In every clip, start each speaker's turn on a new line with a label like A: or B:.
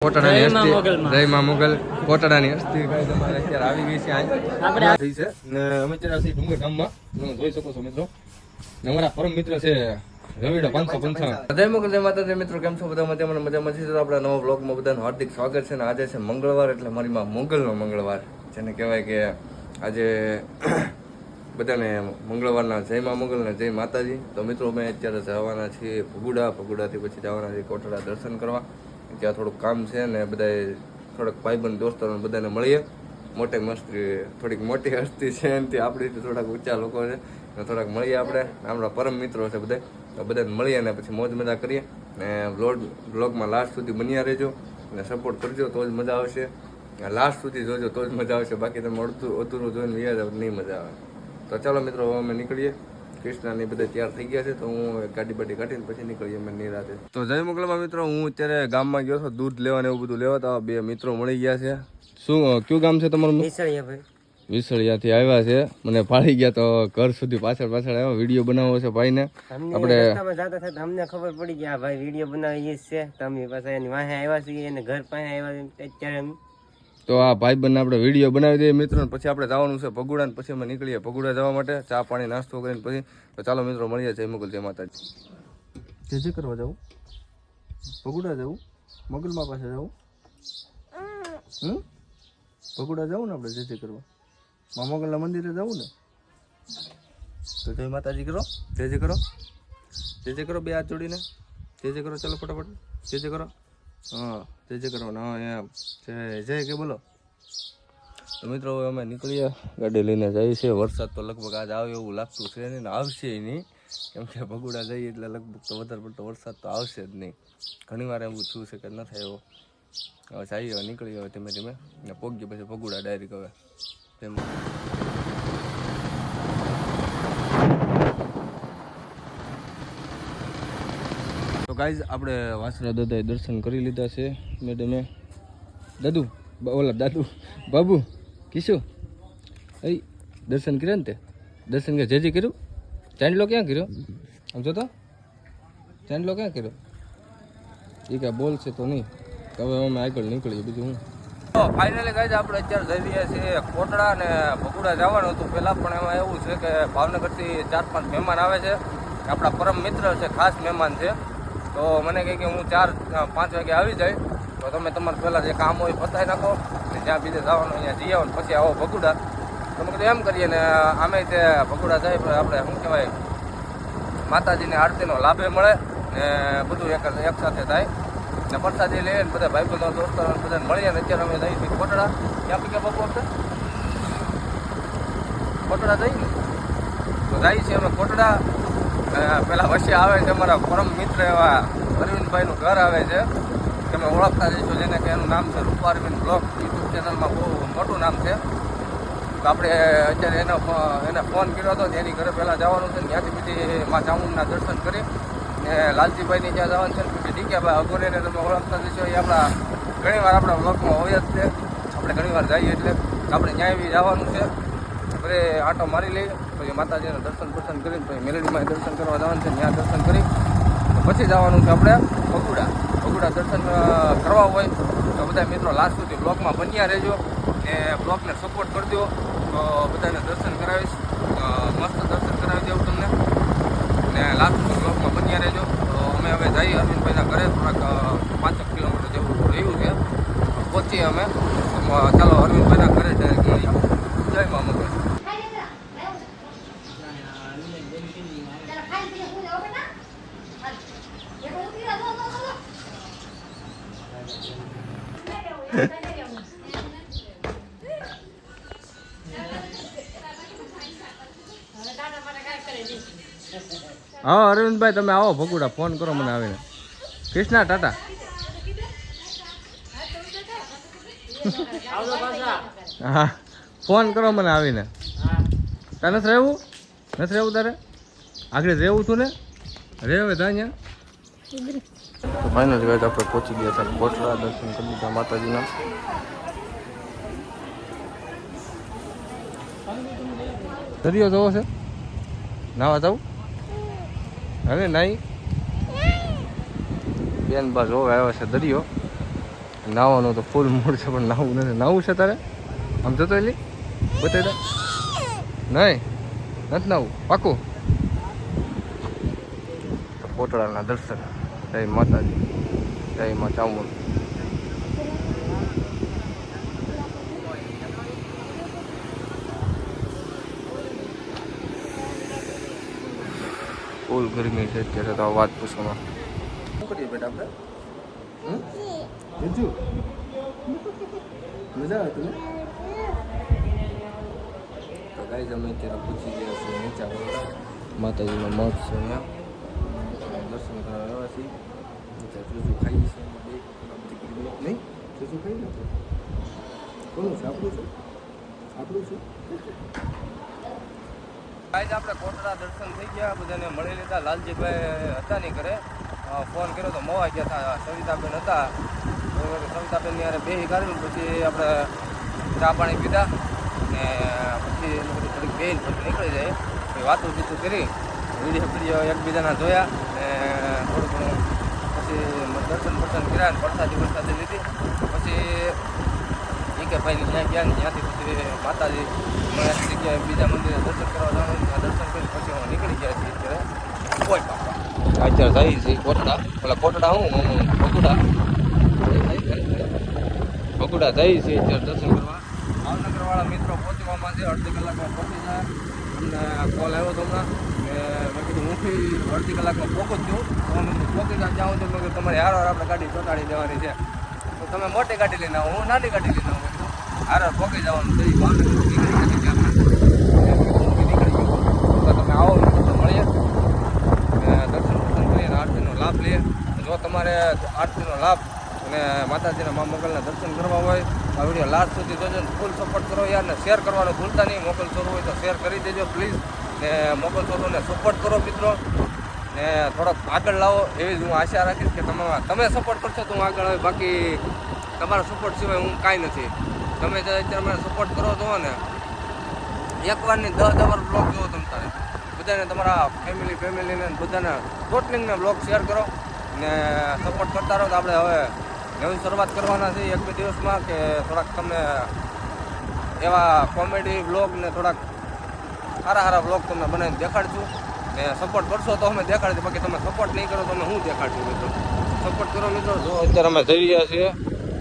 A: કોટડાની અસ્થિ જય માં મોગલ કોટડાની અસ્થિ ગાઈસ અમારે અત્યારે આવી ગઈ છે આપણે થઈ છે ને અમે અત્યારે છીએ ડુંગર ગામમાં તમે જોઈ શકો છો મિત્રો ને અમારા પરમ મિત્ર છે રવિડો 555 જય મોગલ જય માતાજી મિત્રો કેમ છો બધા મજામાં છીએ તો આપણા નવા બ્લોગમાં બધાનું હાર્દિક સ્વાગત છે ને આજે છે મંગળવાર એટલે મારી માં મોગલનો મંગળવાર જેને કહેવાય કે આજે બધાને મંગળવારના જય માં મોગલ ને જય માતાજી તો મિત્રો અમે અત્યારે જવાના છીએ ભગુડાથી પછી જવાના છીએ કોટડા દર્શન કરવા ત્યાં થોડુંક કામ છે ને બધા થોડાક ભાઈબંધ દોસ્તો બધાને મળીએ મોટી મસ્તી થોડીક મોટી હસ્તી છે એનાથી આપણી થોડાક ઊંચા લોકો છે ને થોડાક મળીએ આપણે આપણા પરમ મિત્રો છે બધા તો બધાને મળીએ ને પછી મોજ મજા કરીએ ને બ્લોગમાં લાસ્ટ સુધી બન્યા રહેજો ને સપોર્ટ કરજો તો જ મજા આવશે લાસ્ટ સુધી જોજો તો જ મજા આવશે બાકી તમે અધૂરું જોઈને વ્યાજ નહીં મજા આવે તો ચાલો મિત્રો હવે અમે નીકળીએ કૃષ્ણની બધા તૈયાર થઈ ગયા છે તો હું ગાડી બાડી કાઢીને પછી નીકળીએ અમે નિરાતે તો જય મોગલમાં મિત્રો હું અત્યારે ગામમાં ગયો હતો દૂધ લેવા ને એવું બધું લેવા તો બે મિત્રો મળી ગયા છે શું કયું ગામ છે તમારું? વિસળિયાથી આવ્યા છે મને પાડી ગયા તો ઘર સુધી પાછળ આવ્યા વિડીયો બનાવવો છે ભાઈને આપણે
B: અમને ખબર પડી ગયા ભાઈ વિડીયો બનાવીએ છે તમે પાછા એની વાહે આવ્યા છીએ અને ઘર પાસે આવ્યા અત્યારે
A: તો આ ભાઈબંધને આપણે વિડીયો બનાવી દઈએ મિત્રો પછી આપણે જવાનું છે ભગુડા ને પછી અમે નીકળીએ ભગુડા જવા માટે ચા પાણી નાસ્તો કરીને પછી તો ચાલો મિત્રો મળીએ જય મોગલ જય માતાજી જે કરવા જવું ભગુડા જવું મોગલમાં પાસે જવું ભગુડા જવું ને આપણે જે કરવા મા મોગલના મંદિરે જવું ને તો જય માતાજી કરો જે કરો બે હાથ જોડીને જે કરો ચાલો ફટાફટ જે કરો હા જય કરો ના એમ જય કે બોલો તો મિત્રો અમે નીકળીએ ગાડી લઈને જઈએ છીએ વરસાદ તો લગભગ આજ આવે એવું લાગતું છે નહીં ને આવશે નહીં કેમ કે ભગુડા જઈએ એટલે લગભગ તો વધારે પડતો વરસાદ તો આવશે જ નહીં ઘણી વાર એવું થયું છે કે ન થાય એવો હવે જઈએ હવે નીકળીએ હવે ધીમે ધીમે ને પહોંચીએ પછી ભગુડા ડાયરેક્ટ હવે તેમ તો ગાઈઝ આપણે વાસરા દાદાએ દર્શન કરી લીધા છે મેડમે દાદુ બાબુ કિશુ એ દર્શન કર્યા ને તે દર્શન કે જે કર્યું ચાંદલો ક્યાં કર્યો આમ જો તો ચાંદલો ક્યાં કર્યો એ કાંઈ બોલશે તો નહીં હવે અમે આગળ નીકળીએ બીજું હું તો ફાઇનલી ગાઈઝ આપણે અત્યારે જઈ રહ્યા છીએ કોટડા અને ભગુડા જવાનું હતું પહેલાં પણ એમાં એવું છે કે ભાવનગરથી 4-5 મહેમાન આવે છે આપણા પરમ મિત્ર છે ખાસ મહેમાન છે તો મને કહે કે હું 4-5 વાગે આવી જાય તો તમે તમારે પહેલાં જે કામ હોય પતાવી નાખો ને જ્યાં બીજે જવાનું અહીંયા જઈ આવો ને પછી આવો ભગુડા તો મેં કીધું એમ કરીએ ને આમે તે ભગુડા જાય આપણે શું કહેવાય માતાજીની આરતીનો લાભે મળે ને બધું એક સાથે થાય ને પ્રસાદી લઈએ ને બધા ભાઈબંધો દોસ્તો બધાને મળીએ ને અત્યારે અમે જઈએ છીએ કોટડા ક્યાં પી ગયા બાપુ આપણે કોટડા જઈએ ને તો જઈએ છીએ અમે કોટડા પેલા વચ્ચે આવે છે અમારા પરમ મિત્ર એવા અરવિંદભાઈનું ઘર આવે છે તમે ઓળખતા જઈશો જેને કે એનું નામ છે રૂપા અરવિંદ બ્લોગ યુટ્યુબ ચેનલમાં બહુ મોટું નામ છે તો આપણે અત્યારે એને ફોન કર્યો હતો એની ઘરે પહેલાં જવાનું છે ને ત્યાંથી પછી મા ચામુંડના દર્શન કરી ને લાલજીભાઈની જ્યાં જવાનું છે ને પછી ડીકેભાઈ અગોરીને તમે ઓળખતા જઈશો એ આપણા ઘણીવાર આપણા બ્લોગમાં હોય જ છે આપણે ઘણીવાર જઈએ એટલે આપણે ન્યાય બી જવાનું છે બધે આંટો મારી લઈએ પછી માતાજીને દર્શન કરીને પછી મેલેડીમાં દર્શન કરવા જવાનું છે ત્યાં દર્શન કરી પછી જવાનું છે આપણે ભગુડા દર્શન કરવા હોય તો બધા મિત્રો લાસ્ટ સુધી બ્લોગમાં બન્યા રહેજો ને બ્લોગને સપોર્ટ કરજો તો બધાને દર્શન કરાવીશ મસ્ત દર્શન કરાવી દેવું તમને ને લાસ્ટ સુધી બ્લોગમાં બન્યા રહેજો તો અમે હવે જઈએ અરવિંદભાઈના ઘરે થોડાક 5 કિલોમીટર જેવું રહ્યું છે પહોંચીએ અમે ચાલો અરવિંદભાઈના ઘરે ડાયરેક્ટ મળીએ જય મા મોગલ હા અરવિંદભાઈ તમે આવો ભગુડા ફોન કરો મને આવીને કૃષ્ણા ટાટા હા ફોન કરો મને આવીને તારે નથી રહેવું તારે આગળ રહેવું તું ને રે હવે ત્યાં તો ફાઇનલ ગાઈસ આપણે પહોંચી ગયા હતા કોટડા દર્શન કરી લીધા માતાજીના દરિયો જવો છે નાવા જવું હવે નહીં બેન બા જોવા આવ્યા છે દરિયો નાવાનું તો ફૂલ મૂડ છે પણ નાવું નથી. નાવું છે તારે? આમ જતો એલી બતાવી દે. નહીં નથી નાવું પાકું. કોટડાના દર્શન. જય માતાજી, જય મા ચામુંડ. ફૂલ ગરમી છે અત્યારે તો વાત પૂછવામાં. શું કરીએ બેટા આપણે? બીજું મજા આવે તને? તો ગાઈઝ અમે અત્યારે પૂછી ગયા છીએ નીચા માતાજીનો મઠ છે અહીંયા દર્શન કરવા આવ્યા છીએ. નીચે ચૂચું ખાઈ છે નહીં? ચૂચું ખાઈ નથી. કોનું છે? આપણું છે? આપણું છે. ગાઈઝ આપણે કોટડા દર્શન થઈ ગયા, બધાને મળી લીધા. લાલજીભાઈ હતા નહીં ઘરે, ફોન કર્યો તો મોવા ગયા હતા. સવિતાબેન હતા, સવિતાબેનની યારે બેસી કાઢ્યું. પછી આપણે ચા પાણી પીધા ને પછી એનું બધું થોડીક બેન પછી નીકળી જાય. પછી વાતું ચીતું કરી વિડીયો એકબીજાના જોયા ને થોડું ઘણું પછી દર્શન કર્યા ને વરસાદી લીધી. પછી એ કે ભાઈ ત્યાં ગયા ને ત્યાંથી પછી માતાજી જગ્યાએ બીજા મંદિરે દર્શન કરવા જવાનું. ત્યાં દર્શન કરી પછી હું નીકળી ગયા છીએ અત્યારે. કોઈ બાપા અત્યારે જઈ છે કોટડા, પેલા કોટડા હું બગુડા જઈ છે અત્યારે દર્શન કરવા. ભાવનગરવાળા મિત્રો પહોંચવામાં છે, અડધી કલાકમાં પહોંચી જાય. અમને કોલ આવ્યો હતો હમણાં મેં કીધું હું અડધી કલાકમાં પહોંચું છું. પહોંચી જાઉં તો મેં તમારે હારો આપણે ગાડી ચોટાડી દેવાની છે, તો તમે મોટી ગાડી લઈને આવો, હું નાની ગાડી લઈને આવું. હારો પહોંચી જવાનું તો ભાવનગર નીકળી તમે આવો તો મળીએ, દર્શન કરીને આરતીનો લાભ લઈએ. જો તમારે આરતીનો લાભ અને માતાજીના મા મોગલના દર્શન કરવા હોય આ વિડીયો લાસ્ટ સુધી જોજો. ફૂલ સપોર્ટ કરો યાર, ને શેર કરવાનું ભૂલતા નહીં. મોગલ ચોરો હોય તો શેર કરી દેજો પ્લીઝ, ને મોગલ ચોરોને સપોર્ટ કરો મિત્રો, ને થોડોક આગળ લાવો એવી જ હું આશા રાખીશ કે તમે સપોર્ટ કરશો તો હું આગળ આવે. બાકી તમારા સપોર્ટ સિવાય હું કાંઈ નથી. તમે જે અત્યારે મને સપોર્ટ કરો છો ને, એકવારની 10 વાર બ્લોગ જોવો તમે તારે બધાને, તમારા ફેમિલીને બધાને ટોટલિંગને બ્લોગ શેર કરો ને સપોર્ટ કરતા રહો. તો આપણે હવે નવી શરૂઆત કરવાના છે 1-2 દિવસમાં, કે થોડાક તમને એવા કોમેડી બ્લોગ ને થોડાક સારા બ્લોગ તમને બનાવીને દેખાડશું. ને સપોર્ટ કરશો તો અમે દેખાડશું, બાકી તમે સપોર્ટ નહીં કરો તો અમે હું દેખાડશું મિત્રો. સપોર્ટ કરો મિત્રો. જો અત્યારે અમે જઈ રહ્યા છીએ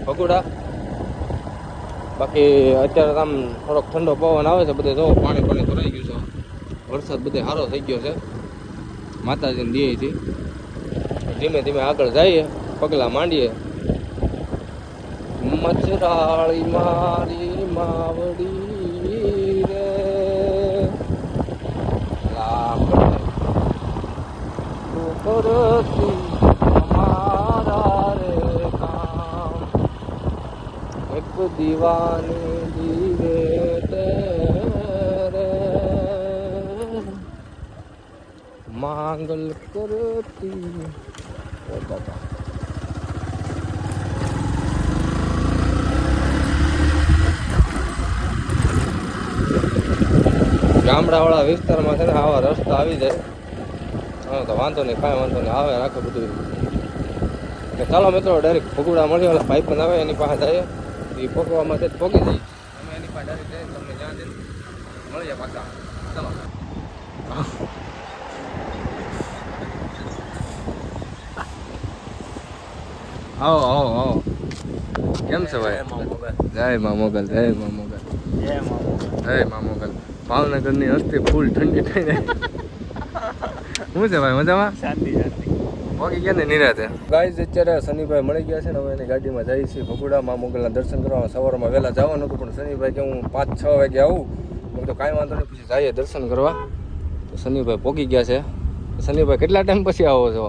A: ભગુડા. બાકી અત્યારે આમ થોડોક ઠંડો પવન આવે છે, બધે જો પાણી ભરાઈ ગયું છે. વરસાદ બધે સારો થઈ ગયો છે માતાજીને દિયેથી. ધીમે ધીમે આગળ જઈએ, પગલાં માંડીએ. મચરાળી મારી માવડી રે કરતી અમારા રે કામ, એક દીવાની દીવે તેરે માંગલ કરતી. ગામડાવાળા વિસ્તારમાં છે ને આવા રસ્તા આવી જાય હા તો વાંધો નહીં, કાંઈ વાંધો નહીં, આવે રાખે બધું. ચાલો મિત્રો ડાયરેક્ટ ભગુડા મળીએ. ઓલા પાઇપ પણ આવે એની પાસે જાય, એ પકવામાં છે પગી જઈએ અમે એની પાસે ડાયરેક્ટ જઈએ. તમને જ્યાં જઈને મળીએ પાછા. ચાલો આવો આવો આવો. કેમ છે ભાઈ? જય મા મોગલ, જય મા મોગલ, જય મા મોગલ. ભાવનગરની હસ્તી ફૂલ ઠંડી થઈને શું છે ભાઈ મજામાં? શાંતિ પોકી ગયા ને નિરાતે. ગાઈઝ અત્યારે સનીભાઈ મળી ગયા છે ને, હવે એની ગાડીમાં જઈએ છીએ ભગુડા મા મોગલના દર્શન કરવા. સવારમાં વહેલા જવાનું હતું પણ સનીભાઈ કે હું 5-6 વાગે આવું. મેં તો કાંઈ વાંધો નહીં, પછી જઈએ દર્શન કરવા. તો સનીભાઈ પોકી ગયા છે. સનીભાઈ કેટલા ટાઈમ પછી આવો છો?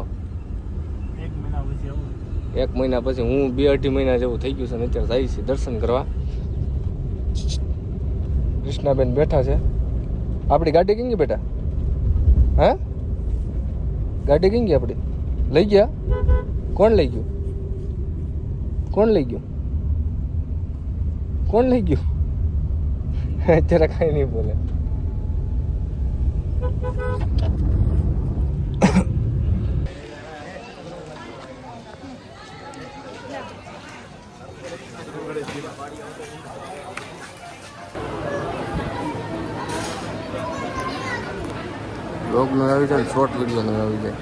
A: 1 મહિના પછી. હું 2-2.5 મહિના જેવું થઈ ગયું છે ને અત્યારે જઈએ છીએ દર્શન કરવા. કૃષ્ણાબેન બેઠા છે. આપણી ગાડી કેમ ગઈ બેટા? હા ગાડી કેમ ગઈ આપણી? લઈ ગયા? કોણ લઈ ગયું? કોણ લઈ ગયું? કોણ લઈ ગયું? અત્યારે કાંઈ નહીં બોલે. બ્લોગ નો આવી જાય, શોર્ટ વિડીયો નો આવી જાય.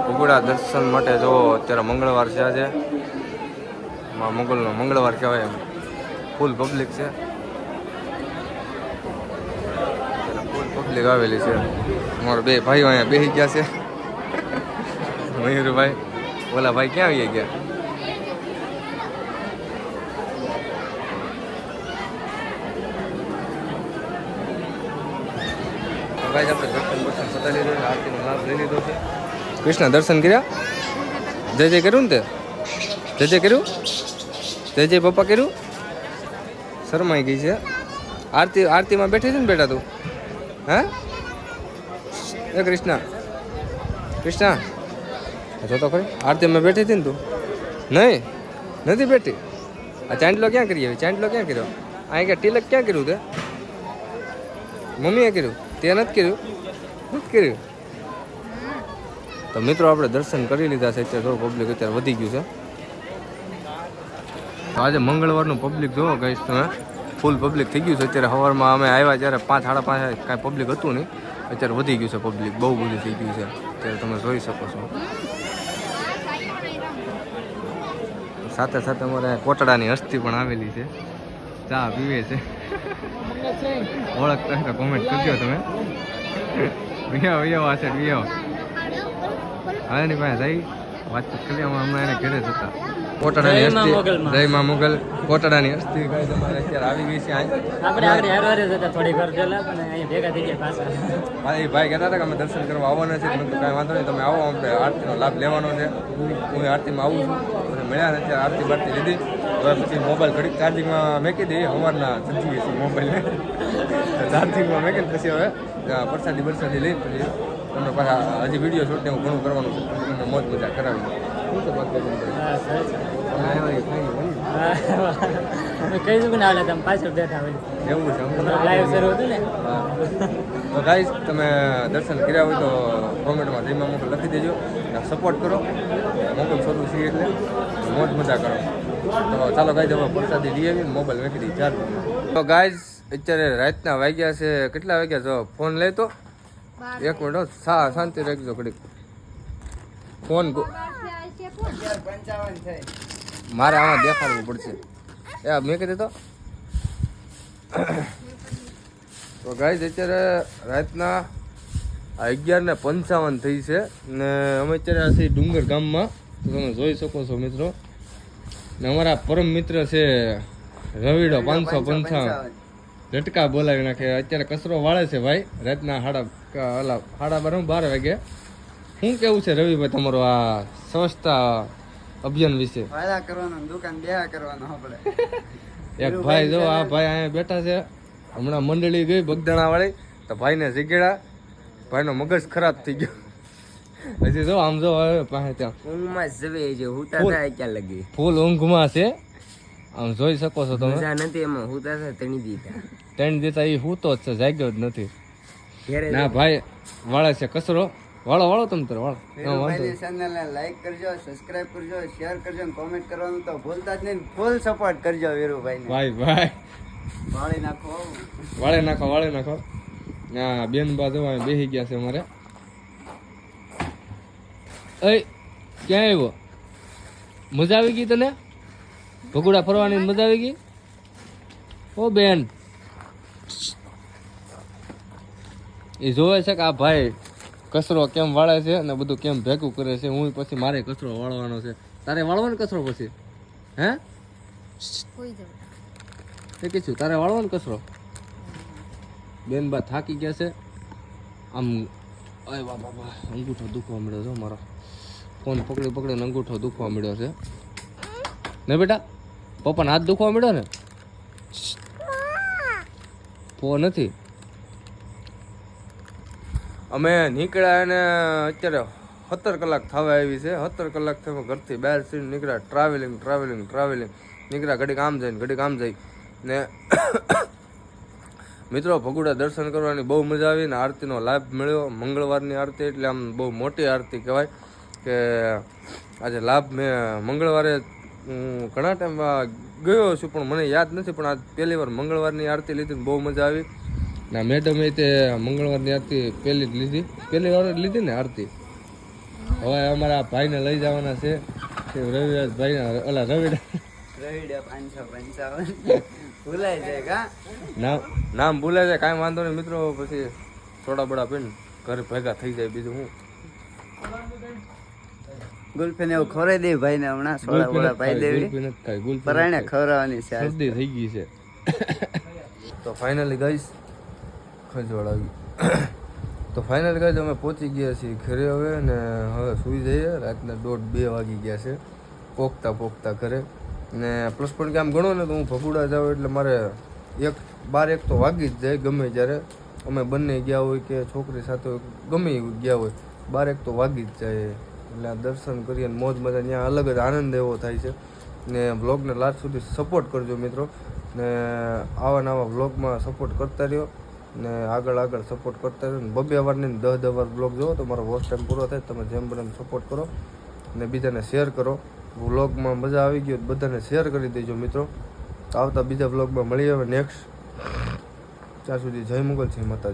A: ભગુડા દર્શન માટે જો અત્યારે મંગળવાર છે આજે. મંગળવાર કહેવાય એમ. ફૂલ પબ્લિક છે, ફૂલ પબ્લિક આવેલી છે. અમારા બે ભાઈઓ અહીંયા બેસી ગયા છે. મયુરભાઈ, ઓલા ભાઈ ક્યાં આવી ગયા? ભાઈ આપણે દર્શન થતા લીધો, આરતીનો લાભ લઈ લીધો છે. કૃષ્ણ દર્શન કર્યા? જય જય કર્યું ને? તે જય જય કર્યું? જય જય પપ્પા કર્યું? શરમાઈ ગઈ છે. આરતીમાં બેઠી હતી ને બેટા તું? હા એ કૃષ્ણ જો તો ખરી આરતીમાં બેઠી હતી ને તું? નહીં નથી બેઠી. આ ચાંદલો ક્યાં કરી આવી? ચાંદલો ક્યાં કર્યો? અહીં ક્યાં તિલક ક્યાં કર્યું? તે મમ્મીએ કર્યું, તે નથી કર્યું? તો મિત્રો આપણે દર્શન કરી લીધા છે. અત્યારે થોડું પબ્લિક અત્યારે વધી ગયું છે. આજે મંગળવારનું પબ્લિક જોવો ગઈશ તમે, ફૂલ પબ્લિક થઈ ગયું છે. અત્યારે સવારમાં અમે આવ્યા જ્યારે 5 સાડા 5 કાંઈ પબ્લિક હતું નહીં. અત્યારે વધી ગયું છે પબ્લિક, બહુ બધું થઈ ગયું છે. અત્યારે તમે જોઈ શકો છો. સાથે સાથે અમારે કોટડાની હસ્તી પણ આવેલી છે, ચા પીવે છે. ઓળખતા હોય તો કોમેન્ટ કરજો તમે. વિયાવો હશે વિયાવો. હવે એની પાસે જઈ વાતચીત કરી. હમણાં એને ઘરે જતા કોટડાની હસ્તી, જય માં મોગલ કોટડાની હસ્તી ગાય તમારે અત્યારે આવી ગઈ છે.
B: આપણે આગળ હારવારે જતા થોડી વાર પહેલા પણ અહીં ભેગા થઈ ગયા પાછા.
A: હા, એ ભાઈ કહેતા હતા કે અમે દર્શન કરવા આવવાના છે. મને તો કાંઈ વાંધો નહીં, તમે આવો, આપણે આરતીનો લાભ લેવાનો છે. હું આરતીમાં આવું છું. મને મળ્યા ને અત્યારે આરતી બારતી લીધી. હવે પછી મોબાઈલ ઘડીક ચાર્જિંગમાં મેકી દઈએ. સવારના સજીએ છીએ મોબાઈલને ચાર્જિંગમાં મેકીને પછી હવે પ્રસાદી લઈ પછી તમને પાછા હજી વિડીયો શૂટને હું ઘણું કરવાનું છે. પછી તમને મોજ મજા કરાવી.
B: કઈ ને તમે પાછળ બેઠા હોય
A: એવું છે.
B: લાઈવ શરૂ હતું ને.
A: તો ગાઈસ તમે દર્શન કર્યા હોય તો કોમેન્ટમાં જય માં મોકલ લખી દેજો. સપોર્ટ કરો. મોકલ શરૂ છીએ એટલે મોજ મજા કરો. તો ચાલો ગાઈસ હવે પ્રસાદી લઈ આવીને મોબાઈલ મેકી દઈએ ચાર્જ. તો ગાઈસ અત્યારે રાતના વાગ્યા છે, કેટલા વાગ્યા? જો ફોન લઈ તો 1 મિનિટ શાંતિ રાખજો ઘડીક. ફોન મારે આમાં દેખાડવું પડશે. એ મેં કહી દીધો. તો ગાઈસ અત્યારે રાતના 11:55 થઈ છે ને અમે અત્યારે છીએ ડુંગર ગામમાં. તો તમે જોઈ શકો છો મિત્રો. ને અમારા પરમ મિત્ર છે રવિડો 555 ઝટકા બોલાવી નાખે. અત્યારે કચરો વાળે છે ભાઈ રાતના 12:30 વાગે. શું કેવું છે રવિભાઈ તમારો આ સ્વચ્છતા અભિયાન વિશે? એક ભાઈ જો આ ભાઈ અહીંયા બેઠા છે. હમણાં મંડળી ગઈ બગદાણા વાળી તો ભાઈને જીગેડા. ભાઈનો મગજ ખરાબ થઈ ગયો. હજી જો આમ જો હવે પાસે ત્યાં ફૂલ ઊંઘમાં છે. આમ જોઈ શકો છો તમે. ત્રણ દીધા એ હૂતો જ છે, જાગ્યો જ નથી. ના ભાઈ વાળે છે કચરો. વાળો તમે તારે વાળો.
C: ચેનલને લાઈક કરજો, સબસ્ક્રાઇબ કરજો, શેર કરજો અને કોમેન્ટ કરવાનું તો ભૂલતા જ નહીં. ફૂલ સપોર્ટ કરજો વીરુભાઈને.
A: ભાઈ
C: વાળી નાખો.
A: હા બેન બાજુ બેસી ગયા છે અમારે. એ ક્યાં આવ્યો? મજા આવી ગઈ તને? ભગુડા ફરવાની મજા આવી ગઈ? ઓ બેન એ જોવે છે કે આ ભાઈ કચરો કેમ વાળે છે અને બધું કેમ ભેગું કરે છે. હું પછી મારે કચરો વાળવાનો છે. તારે વાળવાનો કચરો પછી? હે એ કીધું તારે વાળવાનો કચરો? બેન બા થાકી ગયા છે. આમ બાબા અંગૂઠો દુખવા મળ્યો છે મારો. ફોન પકડીને અંગૂઠો દુખવા મળ્યો છે ને બેટા. પપ્પાને હાથ દુખવા મળ્યો ને? ફોન નથી. અમે નીકળ્યા અને અત્યારે 17 કલાક થવા આવી છે. 17 કલાક થવા ઘરથી બહાર સીને નીકળ્યા. ટ્રાવેલિંગ નીકળ્યા. ઘડીક આમ જાય ને મિત્રો ભગુડા દર્શન કરવાની બહુ મજા આવી ને આરતીનો લાભ મળ્યો. મંગળવારની આરતી એટલે આમ બહુ મોટી આરતી કહેવાય કે આજે લાભ મેં મંગળવારે હું ઘણા ટાઈમમાં ગયો છું પણ મને યાદ નથી, પણ આજ પહેલી વાર મંગળવારની આરતી લીધી ને બહુ મજા આવી. ના મેડમે તે મંગળવારની આરતી પહેલી વાર જ લીધી ને આરતી. હવે અમારા ભાઈને લઈ જવાના છે રવિરાજ ભાઈના ઓલા
C: રવિડા 555 ભૂલાઈ જાય કા
A: નામ ભૂલાય જાય, કાંઈ વાંધો નહીં મિત્રો. પછી થોડા બડા પીને ઘરે ભેગા થઈ જાય. બીજું હું
C: ગુલફેન એવું ખોરાઈ દે ભાઈ ને હમણાં સોડા બોડા પાઈ દેવી પરાણે ખવડાવવાની છે.
A: શરદી થઈ ગઈ છે તો ફાઇનલી ગાઈસ ખજવાળ આવી. તો ફાઇનલી ગાઈસ અમે પહોંચી ગયા છીએ ઘરે હવે ને હવે સૂઈ જઈએ. રાતના 1:30-2 વાગી ગયા છે પોગતા ઘરે. ને પ્લસ પણ કે આમ ગણો ને તો હું ભગુડા જાઉં એટલે મારે 12-1 તો વાગી જ જાય. ગમે જ્યારે અમે બંને ગયા હોય કે છોકરી સાથે ગમે ગયા હોય 12-1 તો વાગી જ જાય. એટલે આ દર્શન કરીએ ને મોજ મજા ત્યાં અલગ જ આનંદ એવો થાય છે. ને બ્લોગને લાસ્ટ સુધી સપોર્ટ કરજો મિત્રો. ને આવા નવા બ્લોગમાં સપોર્ટ કરતા રહ્યો ને આગળ સપોર્ટ કરતા રહ્યો. ને 2 વારની 10 વાર બ્લોગ જોવો તો મારો વોચ ટાઈમ પૂરો થાય. તમે જેમ બને સપોર્ટ કરો ને બીજાને શેર કરો. વ્લોગમાં મજા આવી ગયો બધાને શેર કરી દેજો મિત્રો. આવતા બીજા વ્લોગમાં મળીએ હવે નેક્સ્ટ. ત્યાં સુધી જય મુગલ, જય માતાજી.